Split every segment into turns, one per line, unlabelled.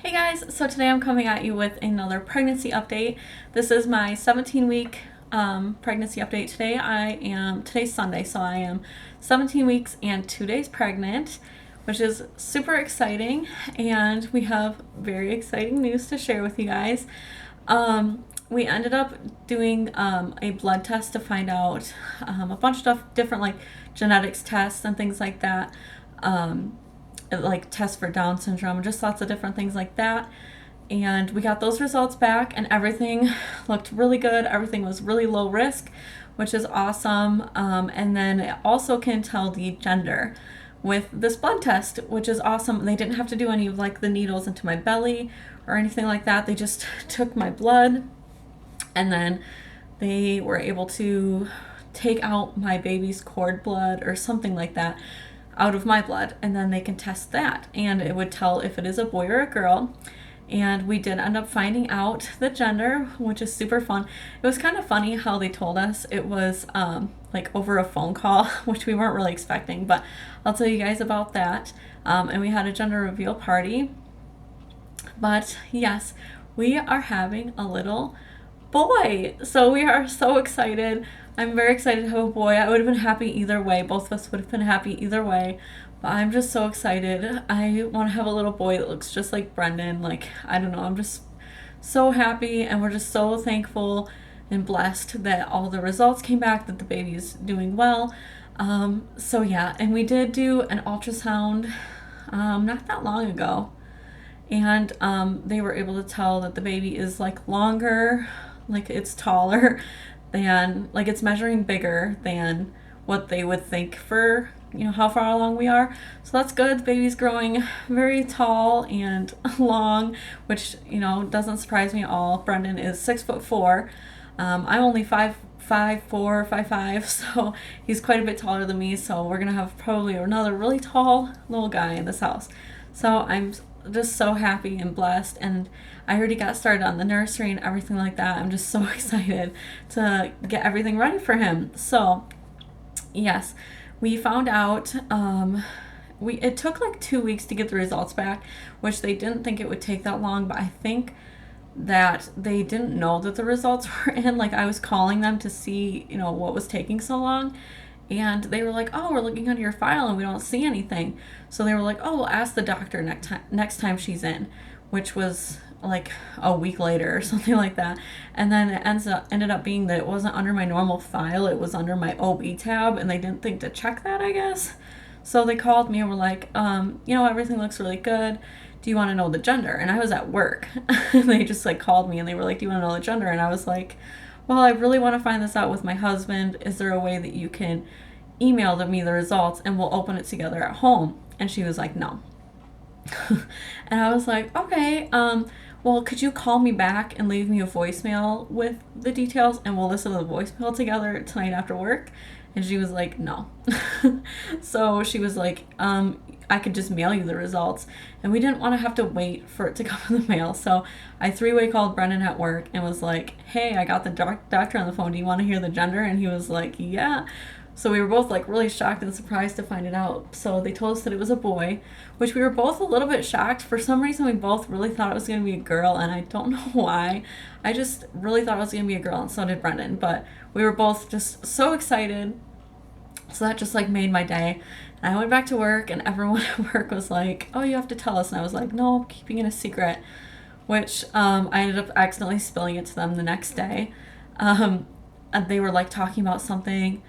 Hey guys, so today I'm coming at you with another pregnancy update. This is my 17-week pregnancy update today. Today's Sunday, so I am 17 weeks and 2 days pregnant, which is super exciting, and we have very exciting news to share with you guys. We ended up doing a blood test to find out a bunch of stuff, different like genetics tests and things like that. Like tests for Down syndrome, just lots of different things like that. And we got those results back, and everything looked really good. Everything was really low risk, which is awesome. And then it also can tell the gender with this blood test, which is awesome. They didn't have to do any of like the needles into my belly or anything like that. They just took my blood, and then they were able to take out my baby's cord blood or something like that out of my blood, and then they can test that, and it would tell if it is a boy or a girl. And we did end up finding out the gender, which is super fun. It was kind of funny how they told us it was like over a phone call, which we weren't really expecting, but I'll tell you guys about that. And we had a gender reveal party. But yes, we are having a little boy. So we are so excited. I'm very excited to have a boy. I would have been happy either way. Both of us would have been happy either way. But I'm just so excited. I want to have a little boy that looks just like Brendan. Like, I don't know. I'm just so happy, and we're just so thankful and blessed that all the results came back, that the baby is doing well. So yeah, and we did do an ultrasound not that long ago. And they were able to tell that the baby is like longer, like it's taller than, like it's measuring bigger than what they would think for, how far along we are. So that's good. The baby's growing very tall and long, which, doesn't surprise me at all. Brendan is 6'4". I'm only 5'4", 5'5", so he's quite a bit taller than me. So we're gonna have probably another really tall little guy in this house. So I'm just so happy and blessed, and I already got started on the nursery and everything like that. I'm just so excited to get everything ready for him. So yes, we found out it took like 2 weeks to get the results back, which they didn't think it would take that long, but I think that they didn't know that the results were in. Like, I was calling them to see, what was taking so long, and they were like, "Oh, we're looking under your file and we don't see anything." So they were like, "Oh, we'll ask the doctor next time she's in," which was like a week later or something like that. And then it ended up being that it wasn't under my normal file, it was under my OB tab, and they didn't think to check that, I guess. So they called me and were like, everything looks really good. Do you want to know the gender? And I was at work. And they just like called me and they were like, "Do you want to know the gender?" And I was like, "Well, I really want to find this out with my husband. Is there a way that you can email me the results and we'll open it together at home?" And she was like, "No." And I was like, "Okay, well, could you call me back and leave me a voicemail with the details, and we'll listen to the voicemail together tonight after work?" And she was like, "No." So she was like, "I could just mail you the results." And we didn't want to have to wait for it to come in the mail. So I three-way called Brendan at work and was like, "Hey, I got the doctor on the phone. Do you want to hear the gender?" And he was like, "Yeah." So we were both like really shocked and surprised to find it out. So they told us that it was a boy, which we were both a little bit shocked. For some reason, we both really thought it was going to be a girl, and I don't know why. I just really thought it was going to be a girl, and so did Brendan. But we were both just so excited. So that just like made my day. And I went back to work, and everyone at work was like, "Oh, you have to tell us." And I was like, "No, I'm keeping it a secret," which I ended up accidentally spilling it to them the next day. And they were like talking about something,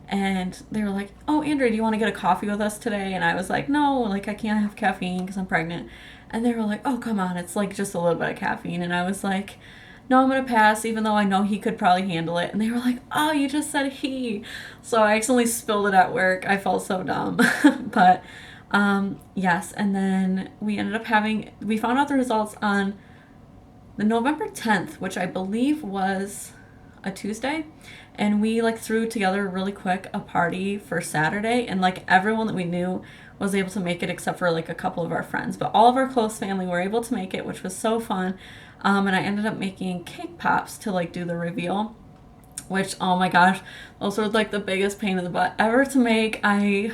and they were like, "Oh, Andrea, do you want to get a coffee with us today?" And I was like, "No, like I can't have caffeine because I'm pregnant." And they were like, "Oh, come on, it's like just a little bit of caffeine." And I was like, "No, I'm gonna pass, even though I know he could probably handle it." And they were like, "Oh, you just said he." So I accidentally spilled it at work. I felt so dumb. But yes, and then we found out the results on the November 10th, which I believe was a Tuesday. And we like threw together really quick a party for Saturday, and like everyone that we knew was able to make it except for like a couple of our friends. But all of our close family were able to make it, which was so fun. And I ended up making cake pops to like do the reveal, which, oh my gosh, those were like the biggest pain in the butt ever to make. I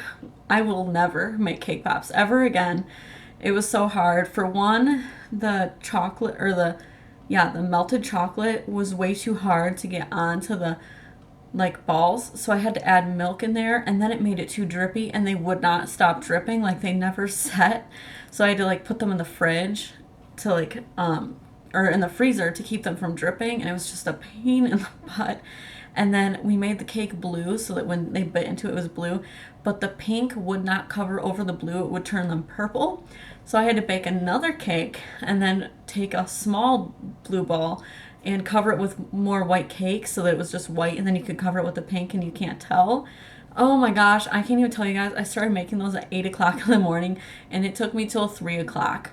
will never make cake pops ever again. It was so hard. For one, the chocolate or the melted chocolate was way too hard to get onto the like balls, so I had to add milk in there, and then it made it too drippy, and they would not stop dripping, like they never set. So I had to like put them in the fridge to like or in the freezer to keep them from dripping, and it was just a pain in the butt. And then we made the cake blue so that when they bit into it, it was blue, but the pink would not cover over the blue, it would turn them purple. So I had to bake another cake and then take a small blue ball and cover it with more white cake so that it was just white, and then you could cover it with the pink and you can't tell. Oh my gosh, I can't even tell you guys. I started making those at 8 o'clock in the morning, and it took me till 3 o'clock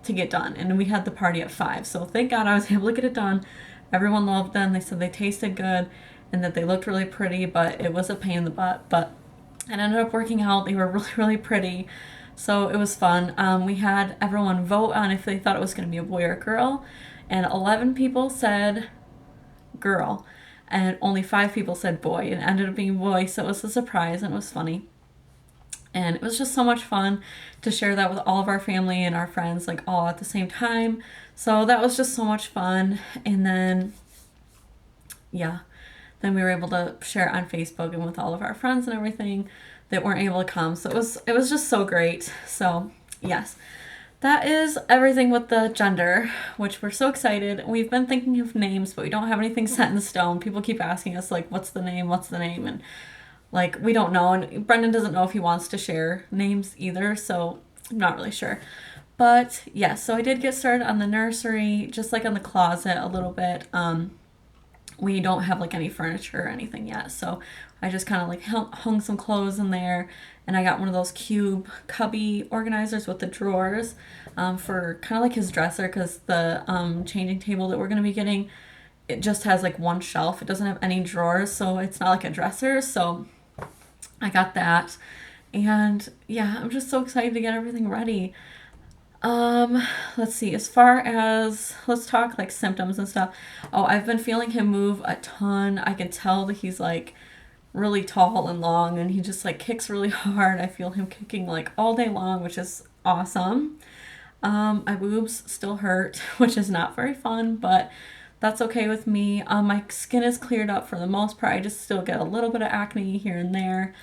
to get done. And we had the party at 5. So thank God I was able to get it done. Everyone loved them. They said they tasted good and that they looked really pretty, but it was a pain in the butt. But it ended up working out. They were really, really pretty. So it was fun. We had everyone vote on if they thought it was going to be a boy or a girl. And 11 people said girl. And only 5 people said boy. And it ended up being boy. So it was a surprise and it was funny. And it was just so much fun to share that with all of our family and our friends, like all at the same time. So that was just so much fun. And then, yeah, then we were able to share it on Facebook and with all of our friends and everything that weren't able to come. So it was just so great. So yes, that is everything with the gender, which we're so excited. We've been thinking of names, but we don't have anything set in stone. People keep asking us like, what's the name? What's the name? And like, we don't know. And Brendan doesn't know if he wants to share names either. So I'm not really sure. But yeah, so I did get started on the nursery, just like on the closet a little bit. We don't have like any furniture or anything yet, so I just kind of like hung some clothes in there, and I got one of those cube cubby organizers with the drawers for kind of like his dresser, because the changing table that we're going to be getting, it just has like one shelf. It doesn't have any drawers, so it's not like a dresser. So I got that, and yeah, I'm just so excited to get everything ready. Let's see, as far as, let's talk like symptoms and stuff. Oh, I've been feeling him move a ton. I can tell that he's like really tall and long, and he just like kicks really hard. I feel him kicking like all day long, which is awesome. My boobs still hurt, which is not very fun, but that's okay with me. My skin is cleared up for the most part. I just still get a little bit of acne here and there.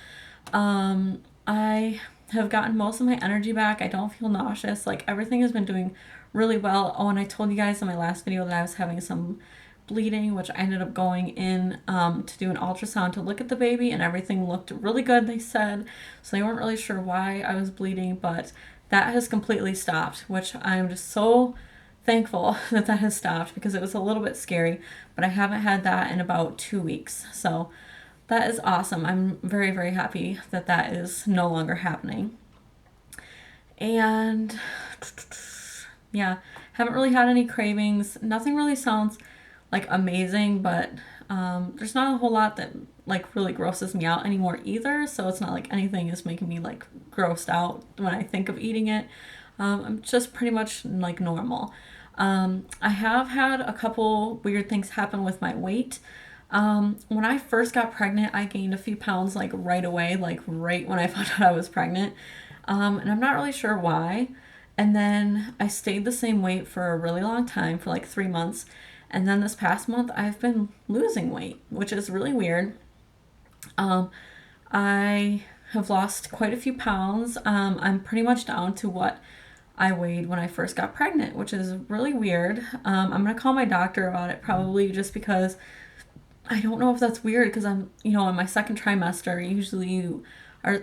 I have gotten most of my energy back. I don't feel nauseous. Like, everything has been doing really well. Oh, and I told you guys in my last video that I was having some bleeding, which I ended up going in to do an ultrasound to look at the baby, and everything looked really good, they said. So they weren't really sure why I was bleeding, but that has completely stopped, which I'm just so thankful that that has stopped, because it was a little bit scary, but I haven't had that in about 2 weeks. So that is awesome. I'm very, very happy that that is no longer happening. And yeah, haven't really had any cravings. Nothing really sounds like amazing, but there's not a whole lot that like really grosses me out anymore either. So it's not like anything is making me like grossed out when I think of eating it. I'm just pretty much like normal. I have had a couple weird things happen with my weight. When I first got pregnant, I gained a few pounds like right away, like right when I found out I was pregnant. And I'm not really sure why. And then I stayed the same weight for a really long time, for like 3 months. And then this past month, I've been losing weight, which is really weird. I have lost quite a few pounds. I'm pretty much down to what I weighed when I first got pregnant, which is really weird. I'm going to call my doctor about it probably, just because I don't know if that's weird, because I'm, in my second trimester, usually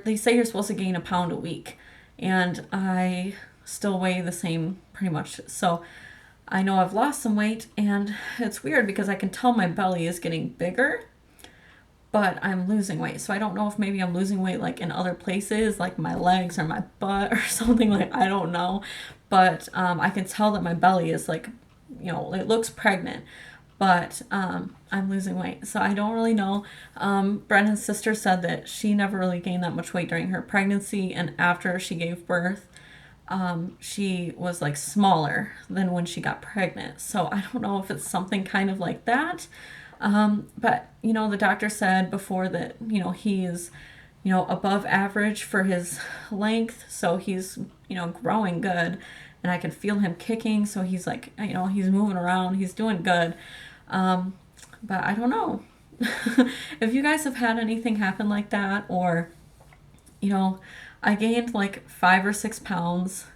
they say you're supposed to gain a pound a week, and I still weigh the same pretty much. So I know I've lost some weight, and it's weird because I can tell my belly is getting bigger, but I'm losing weight. So I don't know if maybe I'm losing weight like in other places, like my legs or my butt or something, like, I don't know. But I can tell that my belly is like, it looks pregnant, but I'm losing weight. So I don't really know. Brendan's sister said that she never really gained that much weight during her pregnancy, and after she gave birth, she was like smaller than when she got pregnant. So I don't know if it's something kind of like that. But the doctor said before that, he is above average for his length. So he's, growing good, and I can feel him kicking. So he's like, he's moving around, he's doing good. But I don't know if you guys have had anything happen like that, or, I gained like 5 or 6 pounds,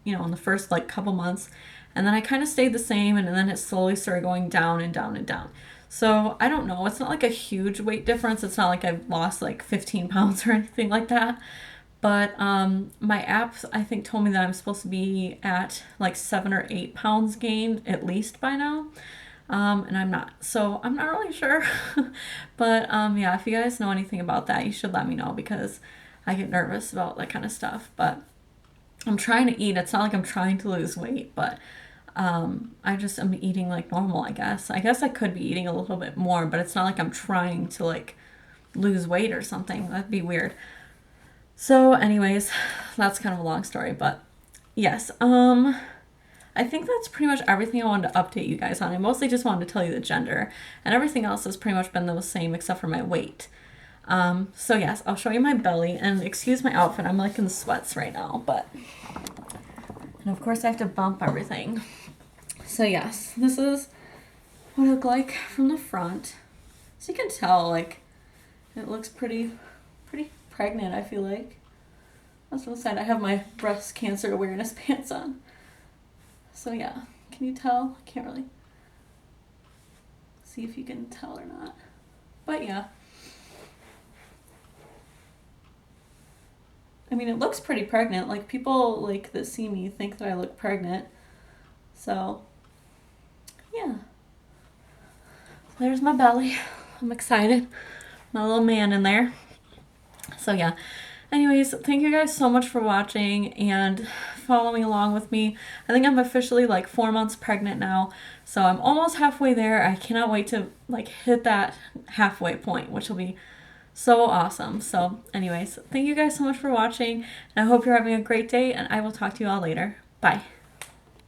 in the first like couple months, and then I kind of stayed the same, and then it slowly started going down and down and down. So I don't know. It's not like a huge weight difference. It's not like I've lost like 15 pounds or anything like that. But my app, I think, told me that I'm supposed to be at like 7 or 8 pounds gained at least by now. And I'm not. So I'm not really sure. But yeah, if you guys know anything about that, you should let me know, because I get nervous about that kind of stuff. But I'm trying to eat. It's not like I'm trying to lose weight, but I just am eating like normal, I guess. I guess I could be eating a little bit more, but it's not like I'm trying to like lose weight or something. That'd be weird. So, anyways, that's kind of a long story, but yes, I think that's pretty much everything I wanted to update you guys on. I mostly just wanted to tell you the gender, and everything else has pretty much been the same except for my weight. So yes, I'll show you my belly, and excuse my outfit. I'm like in sweats right now, but, and of course I have to bump everything. So yes, this is what I look like from the front. So you can tell, like, it looks pretty pregnant, I feel like. That's what I have my breast cancer awareness pants on. So yeah, can you tell? I can't really see if you can tell or not. But yeah. I mean, it looks pretty pregnant. Like, people like that see me think that I look pregnant. So yeah. There's my belly. I'm excited. My little man in there. So yeah. Anyways, thank you guys so much for watching and following along with me. I think I'm officially like 4 months pregnant now. So I'm almost halfway there. I cannot wait to like hit that halfway point, which will be so awesome. So anyways, thank you guys so much for watching, and I hope you're having a great day, and I will talk to you all later. Bye.